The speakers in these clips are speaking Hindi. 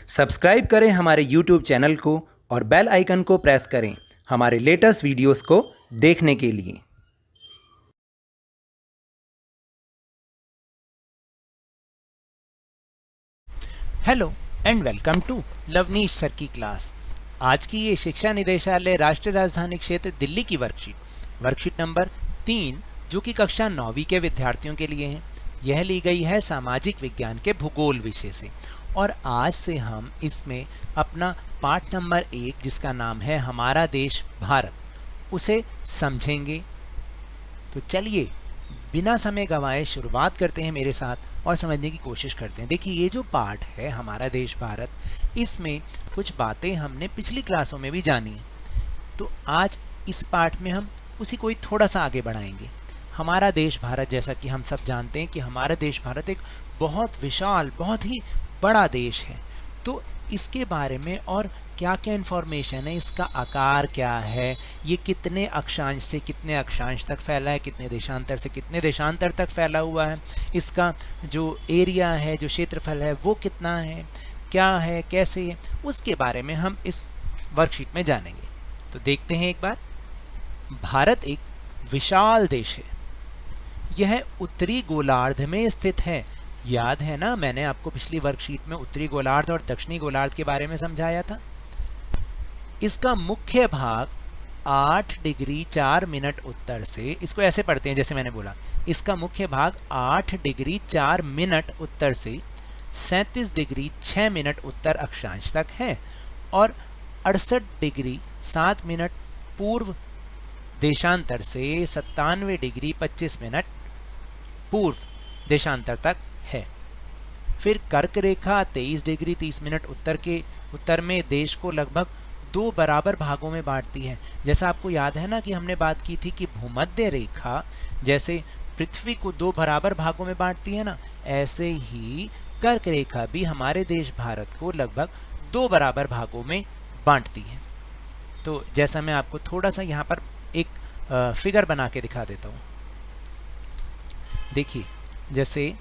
सब्सक्राइब करें हमारे YouTube चैनल को और बेल आइकन को प्रेस करें हमारे लेटेस्ट वीडियोस को देखने के लिए। Hello and welcome to Lavnish sir की क्लास। आज की ये शिक्षा निदेशालय राष्ट्रीय राजधानी क्षेत्र दिल्ली की वर्कशीट नंबर 3 जो कि कक्षा 9वीं के विद्यार्थियों के लिए है। यह ली गई है सामाजिक विज्ञान के भूगोल विषय से और आज से हम इसमें अपना पाठ नंबर 1 जिसका नाम है हमारा देश भारत उसे समझेंगे। तो चलिए बिना समय गंवाए शुरुआत करते हैं मेरे साथ और समझने की कोशिश करते हैं। देखिए ये जो पाठ है हमारा देश भारत, इसमें कुछ बातें हमने पिछली क्लासों में भी जानी है, तो आज इस पाठ में हम उसी को ही थोड़ा सा आगे बढ़ाएंगे। हमारा देश भारत, जैसा कि हम सब जानते हैं कि हमारा देश भारत एक बहुत विशाल, बहुत ही बड़ा देश है। तो इसके बारे में और क्या क्या इन्फॉर्मेशन है, इसका आकार क्या है, ये कितने अक्षांश से कितने अक्षांश तक फैला है, कितने देशांतर से कितने देशांतर तक फैला हुआ है, इसका जो एरिया है, जो क्षेत्रफल है वो कितना है, क्या है, कैसे है, उसके बारे में हम इस वर्कशीट में जानेंगे। तो देखते हैं एक बार। भारत एक विशाल देश है। यह उत्तरी गोलार्ध में स्थित है। याद है ना, मैंने आपको पिछली वर्कशीट में उत्तरी गोलार्ध और दक्षिणी गोलार्ध के बारे में समझाया था। इसका मुख्य भाग 8 डिग्री 4 मिनट उत्तर से, इसको ऐसे पढ़ते हैं जैसे मैंने बोला, इसका मुख्य भाग 8 डिग्री 4 मिनट उत्तर से 37 डिग्री 6 मिनट उत्तर अक्षांश तक है और 68 डिग्री 7 मिनट पूर्व देशांतर से 97 डिग्री 25 मिनट पूर्व देशांतर तक है। फिर कर्क रेखा 23 डिग्री 30 मिनट उत्तर में देश को लगभग 2 बराबर भागों में बांटती है। जैसा आपको याद है ना कि हमने बात की थी कि भूमध्य रेखा जैसे पृथ्वी को 2 बराबर भागों में बांटती है ना, ऐसे ही कर्क रेखा भी हमारे देश भारत को लगभग 2 बराबर भागों में बांटती है। तो जैसा मैं आपको थोड़ा सा यहाँ पर एक फिगर बना के दिखा देता हूँ। देखिए, जैसे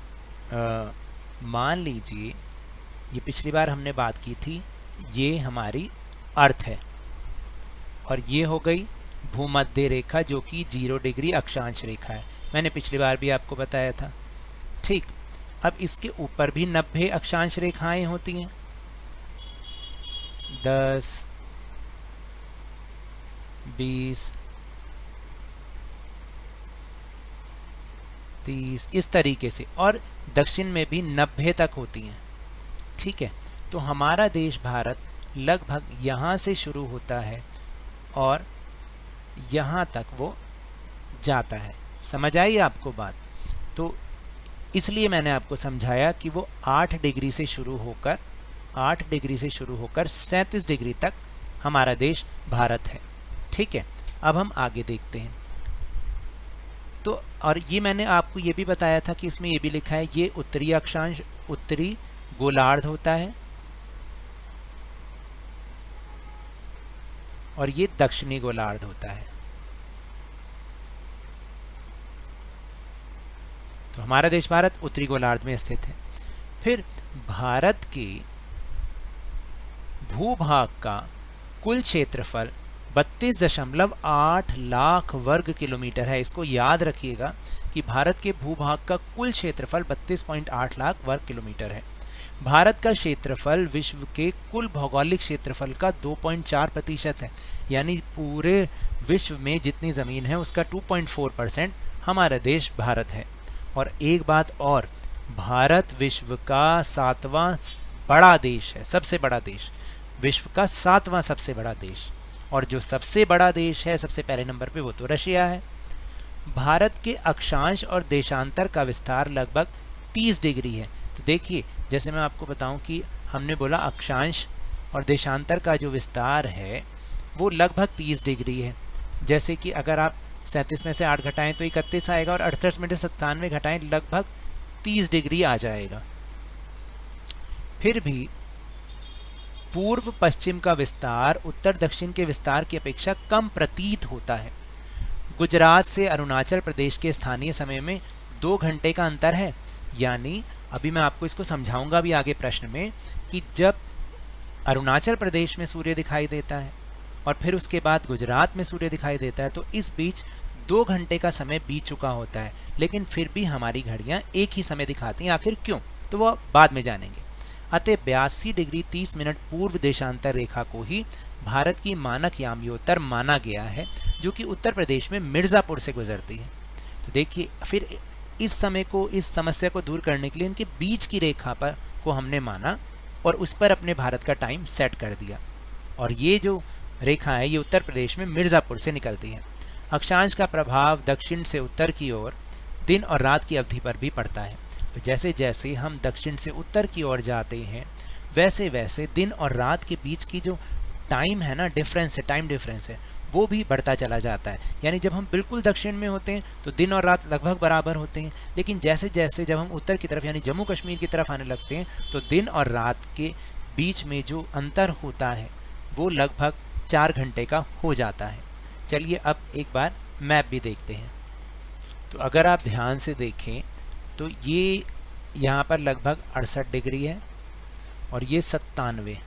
मान लीजिए ये पिछली बार हमने बात की थी, ये हमारी अर्थ है और ये हो गई भूमध्य रेखा जो कि 0 डिग्री अक्षांश रेखा है। मैंने पिछली बार भी आपको बताया था। ठीक, अब इसके ऊपर भी 90 अक्षांश रेखाएं होती हैं। 10, 20, 30 इस तरीके से, और दक्षिण में भी 90 तक होती हैं। ठीक है, तो हमारा देश भारत लगभग यहाँ से शुरू होता है और यहाँ तक वो जाता है। समझ आई आपको बात? तो इसलिए मैंने आपको समझाया कि वो 8 डिग्री से शुरू होकर 37 डिग्री तक हमारा देश भारत है। ठीक है, अब हम आगे देखते हैं। तो और ये मैंने आपको ये भी बताया था कि इसमें ये भी लिखा है, ये उत्तरी अक्षांश उत्तरी गोलार्ध होता है और ये दक्षिणी गोलार्ध होता है। तो हमारा देश भारत उत्तरी गोलार्ध में स्थित है। फिर भारत के भूभाग का कुल क्षेत्रफल 32.8 लाख वर्ग किलोमीटर है। इसको याद रखिएगा कि भारत के भूभाग का कुल क्षेत्रफल 32.8 लाख वर्ग किलोमीटर है। भारत का क्षेत्रफल विश्व के कुल भौगोलिक क्षेत्रफल का 2.4% है, यानी पूरे विश्व में जितनी ज़मीन है उसका 2.4% हमारा देश भारत है। और एक बात और, भारत विश्व का 7वां बड़ा देश है, सबसे बड़ा देश, विश्व का 7वां सबसे बड़ा देश। और जो सबसे बड़ा देश है सबसे पहले नंबर पे वो तो रशिया है। भारत के अक्षांश और देशांतर का विस्तार लगभग 30 डिग्री है। तो देखिए, जैसे मैं आपको बताऊं कि हमने बोला अक्षांश और देशांतर का जो विस्तार है वो लगभग 30 डिग्री है। जैसे कि अगर आप 37 में से 8 घटाएं तो 31 आएगा और 68 में से 97 घटाएं लगभग 30 डिग्री आ जाएगा। फिर भी पूर्व पश्चिम का विस्तार उत्तर दक्षिण के विस्तार की अपेक्षा कम प्रतीत होता है। गुजरात से अरुणाचल प्रदेश के स्थानीय समय में 2 घंटे का अंतर है। यानी अभी मैं आपको इसको समझाऊंगा भी आगे प्रश्न में कि जब अरुणाचल प्रदेश में सूर्य दिखाई देता है और फिर उसके बाद गुजरात में सूर्य दिखाई देता है, तो इस बीच 2 घंटे का समय बीत चुका होता है, लेकिन फिर भी हमारी घड़ियां एक ही समय दिखाती हैं। आखिर क्यों, तो वह बाद में जानेंगे। अतः 82 डिग्री 30 मिनट पूर्व देशांतर रेखा को ही भारत की मानक याम्योत्तर माना गया है, जो कि उत्तर प्रदेश में मिर्ज़ापुर से गुजरती है। तो देखिए, फिर इस समय को, इस समस्या को दूर करने के लिए इनके बीच की रेखा पर को हमने माना और उस पर अपने भारत का टाइम सेट कर दिया। और ये जो रेखा है ये उत्तर प्रदेश में मिर्ज़ापुर से निकलती है। अक्षांश का प्रभाव दक्षिण से उत्तर की ओर दिन और रात की अवधि पर भी पड़ता है। तो जैसे जैसे हम दक्षिण से उत्तर की ओर जाते हैं, वैसे वैसे दिन और रात के बीच की जो टाइम है ना, डिफरेंस है, टाइम डिफरेंस है, वो भी बढ़ता चला जाता है। यानी जब हम बिल्कुल दक्षिण में होते हैं तो दिन और रात लगभग बराबर होते हैं, लेकिन जैसे जैसे जब हम उत्तर की तरफ यानी जम्मू कश्मीर की तरफ आने लगते हैं तो दिन और रात के बीच में जो अंतर होता है वो लगभग 4 घंटे का हो जाता है। चलिए अब एक बार मैप भी देखते हैं। तो अगर आप ध्यान से देखें तो ये यहाँ पर लगभग 68 डिग्री है और ये 97,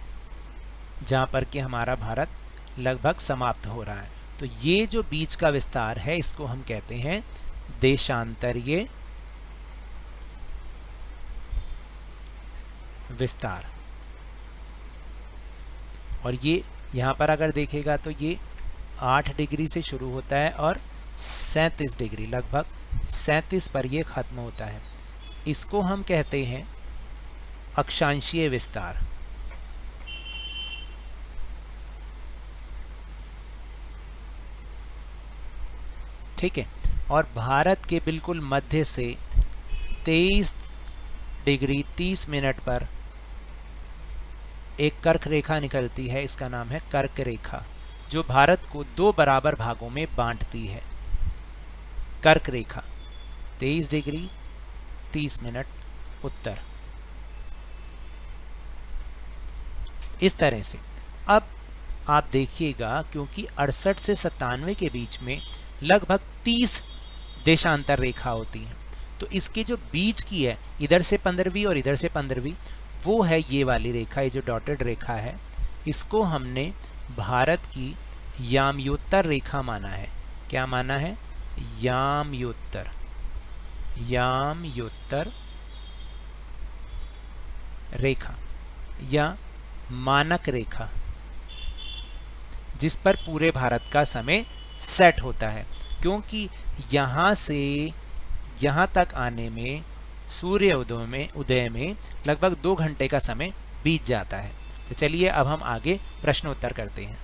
जहाँ पर कि हमारा भारत लगभग समाप्त हो रहा है। तो ये जो बीच का विस्तार है इसको हम कहते हैं देशांतरीय विस्तार। और ये यहाँ पर अगर देखेगा तो ये 8 डिग्री से शुरू होता है और 37 डिग्री, लगभग 37 पर ये खत्म होता है। इसको हम कहते हैं अक्षांशीय विस्तार। ठीक है। और भारत के बिल्कुल मध्य से 23 डिग्री 30 मिनट पर एक कर्क रेखा निकलती है, इसका नाम है कर्क रेखा, जो भारत को 2 बराबर भागों में बांटती है। कर्क रेखा 23 डिग्री 30 मिनट उत्तर, इस तरह से। अब आप देखिएगा, क्योंकि 68 से 97 के बीच में लगभग 30 देशांतर रेखा होती हैं, तो इसके जो बीच की है, इधर से 15वीं और इधर से 15वीं, वो है ये वाली रेखा, ये जो डॉटेड रेखा है, इसको हमने भारत की याम्योत्तर रेखा माना है। क्या माना है? याम्योत्तर, याम्योत्तर रेखा या मानक रेखा, जिस पर पूरे भारत का समय सेट होता है। क्योंकि यहाँ से यहाँ तक आने में सूर्य उदय में लगभग 2 घंटे का समय बीत जाता है। तो चलिए अब हम आगे प्रश्नोत्तर करते हैं।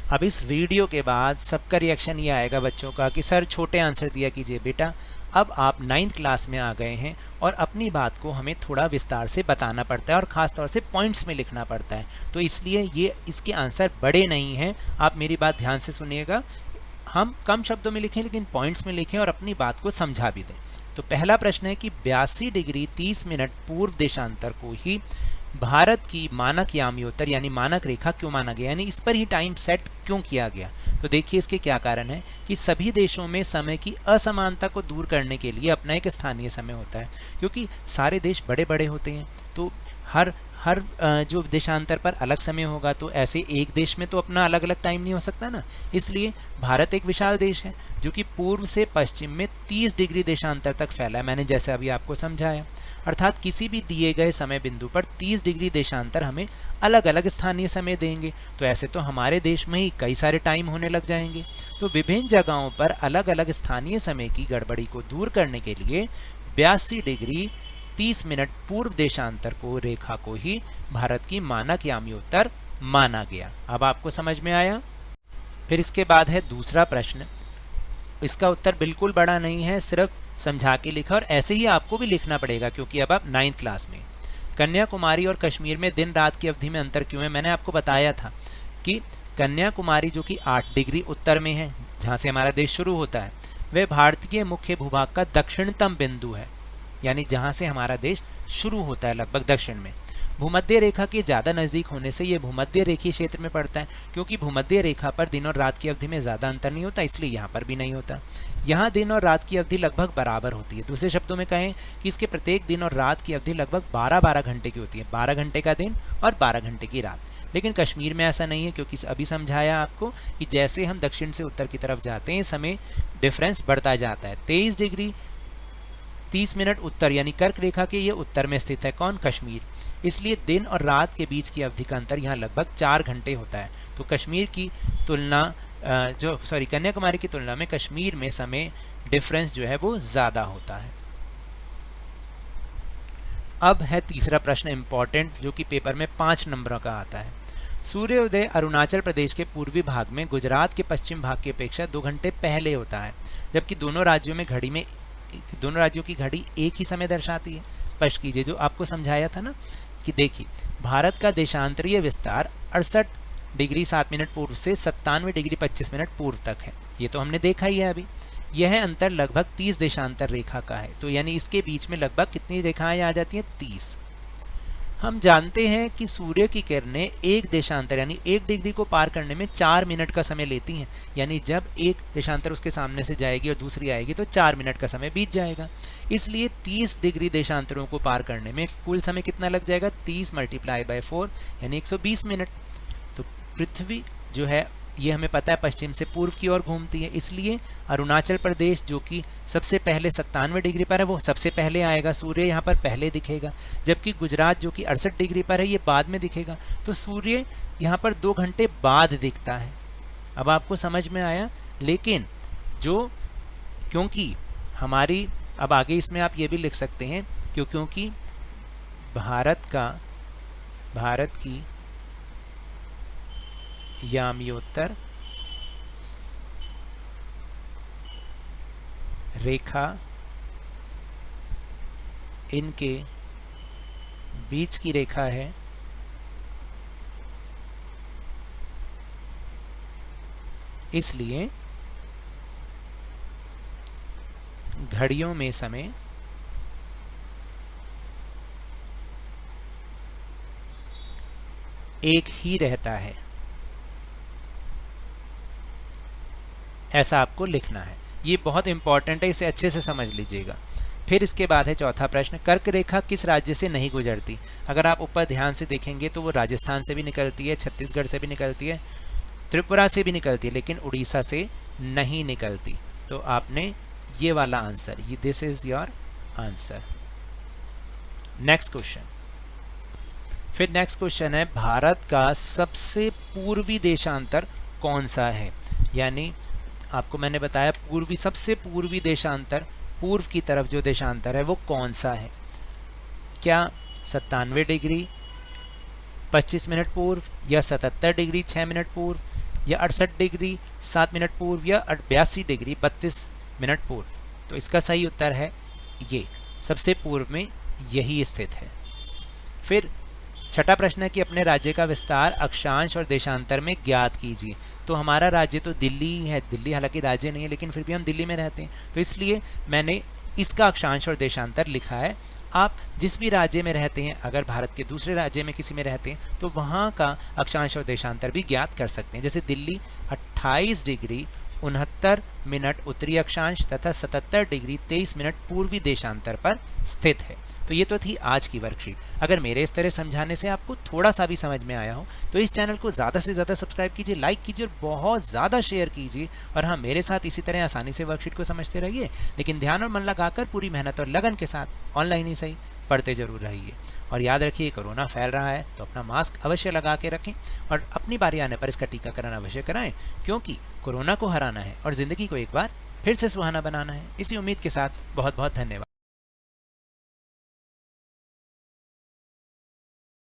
अब इस वीडियो के बाद सबका रिएक्शन ये आएगा बच्चों का कि सर छोटे आंसर दिया कीजिए बेटा, अब आप 9th क्लास में आ गए हैं और अपनी बात को हमें थोड़ा विस्तार से बताना पड़ता है और ख़ास तौर से पॉइंट्स में लिखना पड़ता है, तो इसलिए ये इसके आंसर बड़े नहीं हैं। आप मेरी बात ध्यान से सुनिएगा, हम कम शब्दों में लिखें लेकिन पॉइंट्स में लिखें और अपनी बात को समझा भी दें। तो पहला प्रश्न है कि 82 डिग्री 30 मिनट पूर्व देशांतर को ही भारत की मानक याम्योत्तर यानी मानक रेखा क्यों माना गया, यानी इस पर ही टाइम सेट क्यों किया गया। तो देखिए इसके क्या कारण है कि सभी देशों में समय की असमानता को दूर करने के लिए अपना एक स्थानीय समय होता है। क्योंकि सारे देश बड़े बड़े होते हैं तो हर जो देशांतर पर अलग समय होगा, तो ऐसे एक देश में तो अपना अलग अलग टाइम नहीं हो सकता ना। इसलिए भारत एक विशाल देश है जो कि पूर्व से पश्चिम में 30 डिग्री देशांतर तक फैला है, मैंने जैसे अभी आपको समझाया। अर्थात किसी भी दिए गए समय बिंदु पर 30 डिग्री देशांतर हमें अलग अलग स्थानीय समय देंगे। तो ऐसे तो हमारे देश में ही कई सारे टाइम होने लग जाएंगे। तो विभिन्न जगहों पर अलग अलग स्थानीय समय की गड़बड़ी को दूर करने के लिए 82 डिग्री 30 मिनट पूर्व देशांतर को रेखा को ही भारत की मानक याम्योत्तर माना गया। अब आपको समझ में आया। फिर इसके बाद है दूसरा प्रश्न। इसका उत्तर बिल्कुल बड़ा नहीं है, सिर्फ समझा के लिखा, और ऐसे ही आपको भी लिखना पड़ेगा क्योंकि अब आप 9th क्लास में। कन्याकुमारी और कश्मीर में दिन रात की अवधि में अंतर क्यों है? मैंने आपको बताया था कि कन्याकुमारी जो कि 8 डिग्री उत्तर में है, जहाँ से हमारा देश शुरू होता है, वह भारतीय मुख्य भूभाग का दक्षिणतम बिंदु है, यानी जहाँ से हमारा देश शुरू होता है लगभग दक्षिण में। भूमध्य रेखा के ज़्यादा नज़दीक होने से ये भूमध्य रेखीय क्षेत्र में पड़ता है, क्योंकि भूमध्य रेखा पर दिन और रात की अवधि में ज़्यादा अंतर नहीं होता, इसलिए यहाँ पर भी नहीं होता। यहाँ दिन और रात की अवधि लगभग बराबर होती है। दूसरे शब्दों में कहें कि इसके प्रत्येक दिन और रात की अवधि लगभग 12-12 घंटे की होती है, 12 घंटे का दिन और 12 घंटे की रात। लेकिन कश्मीर में ऐसा नहीं है, क्योंकि अभी समझाया आपको कि जैसे हम दक्षिण से उत्तर की तरफ जाते हैं समय डिफरेंस बढ़ता जाता है। 23 डिग्री 30 मिनट उत्तर यानी कर्क रेखा के ये उत्तर में स्थित है कौन? कश्मीर। इसलिए दिन और रात के बीच की अवधि का अंतर यहाँ लगभग 4 घंटे होता है। तो कश्मीर की तुलना कन्याकुमारी की तुलना में कश्मीर में समय डिफरेंस जो है वो ज़्यादा होता है। अब है तीसरा प्रश्न इंपॉर्टेंट, जो कि पेपर में 5 नंबरों का आता है। सूर्योदय अरुणाचल प्रदेश के पूर्वी भाग में गुजरात के पश्चिम भाग की अपेक्षा 2 घंटे पहले होता है, जबकि दोनों राज्यों की घड़ी एक ही समय दर्शाती है। स्पष्ट कीजिए, जो आपको समझाया था ना कि देखिए भारत का देशांतरीय विस्तार 68 डिग्री 7 मिनट पूर्व से 97 डिग्री 25 मिनट पूर्व तक है, ये तो हमने देखा ही है अभी। यह अंतर लगभग 30 देशांतर रेखा का है, तो यानी इसके बीच में लगभग कितनी रेखाएं आ जाती हैं? 30। हम जानते हैं कि सूर्य की किरणें एक देशांतर यानी 1 डिग्री को पार करने में 4 मिनट का समय लेती हैं, यानी जब एक देशांतर उसके सामने से जाएगी और दूसरी आएगी तो 4 मिनट का समय बीत जाएगा। इसलिए 30 डिग्री देशांतरों को पार करने में कुल समय कितना लग जाएगा? 30 × 4 यानी 120 मिनट। तो पृथ्वी जो है ये हमें पता है पश्चिम से पूर्व की ओर घूमती है, इसलिए अरुणाचल प्रदेश जो कि सबसे पहले 97 डिग्री पर है वो सबसे पहले आएगा, सूर्य यहाँ पर पहले दिखेगा। जबकि गुजरात जो कि 68 डिग्री पर है ये बाद में दिखेगा, तो सूर्य यहाँ पर 2 घंटे बाद दिखता है। अब आपको समझ में आया। लेकिन क्योंकि हमारी अब आगे इसमें आप ये भी लिख सकते हैं क्योंकि भारत की याम्योत्तर रेखा इनके बीच की रेखा है, इसलिए घड़ियों में समय एक ही रहता है, ऐसा आपको लिखना है। ये बहुत इंपॉर्टेंट है, इसे अच्छे से समझ लीजिएगा। फिर इसके बाद है चौथा प्रश्न, कर्क रेखा किस राज्य से नहीं गुजरती? अगर आप ऊपर ध्यान से देखेंगे तो वो राजस्थान से भी निकलती है, छत्तीसगढ़ से भी निकलती है, त्रिपुरा से भी निकलती है, लेकिन उड़ीसा से नहीं निकलती। तो आपने ये वाला आंसर, ये this is your answer. Next question. फिर नेक्स्ट क्वेश्चन है, भारत का सबसे पूर्वी देशांतर कौन सा है? यानी आपको मैंने बताया सबसे पूर्वी देशांतर, पूर्व की तरफ जो देशांतर है वो कौन सा है? क्या 97 डिग्री 25 मिनट पूर्व, या 77 डिग्री 6 मिनट पूर्व, या 68 डिग्री 7 मिनट पूर्व, या 82 डिग्री 32 मिनट पूर्व? तो इसका सही उत्तर है ये, सबसे पूर्व में यही स्थित है। फिर छठा प्रश्न है कि अपने राज्य का विस्तार अक्षांश और देशांतर में ज्ञात कीजिए। तो हमारा राज्य तो दिल्ली है, दिल्ली हालांकि राज्य नहीं है लेकिन फिर भी हम दिल्ली में रहते हैं, तो इसलिए मैंने इसका अक्षांश और देशांतर लिखा है। आप जिस भी राज्य में रहते हैं, अगर भारत के दूसरे राज्य में किसी में रहते हैं तो वहाँ का अक्षांश और देशांतर भी ज्ञात कर सकते हैं। जैसे दिल्ली 28 डिग्री 69 मिनट उत्तरी अक्षांश तथा 77 डिग्री 23 मिनट पूर्वी देशांतर पर स्थित है। तो ये तो थी आज की वर्कशीट। अगर मेरे इस तरह समझाने से आपको थोड़ा सा भी समझ में आया हो तो इस चैनल को ज़्यादा से ज़्यादा सब्सक्राइब कीजिए, लाइक कीजिए और बहुत ज़्यादा शेयर कीजिए। और हाँ, मेरे साथ इसी तरह आसानी से वर्कशीट को समझते रहिए, लेकिन ध्यान और मन लगाकर पूरी मेहनत और लगन के साथ ऑनलाइन ही सही पढ़ते जरूर रहिए। और याद रखिए, कोरोना फैल रहा है तो अपना मास्क अवश्य लगा के रखें और अपनी बारी आने पर इसका टीकाकरण अवश्य कराएं, क्योंकि कोरोना को हराना है और ज़िंदगी को एक बार फिर से सुहाना बनाना है। इसी उम्मीद के साथ बहुत बहुत धन्यवाद।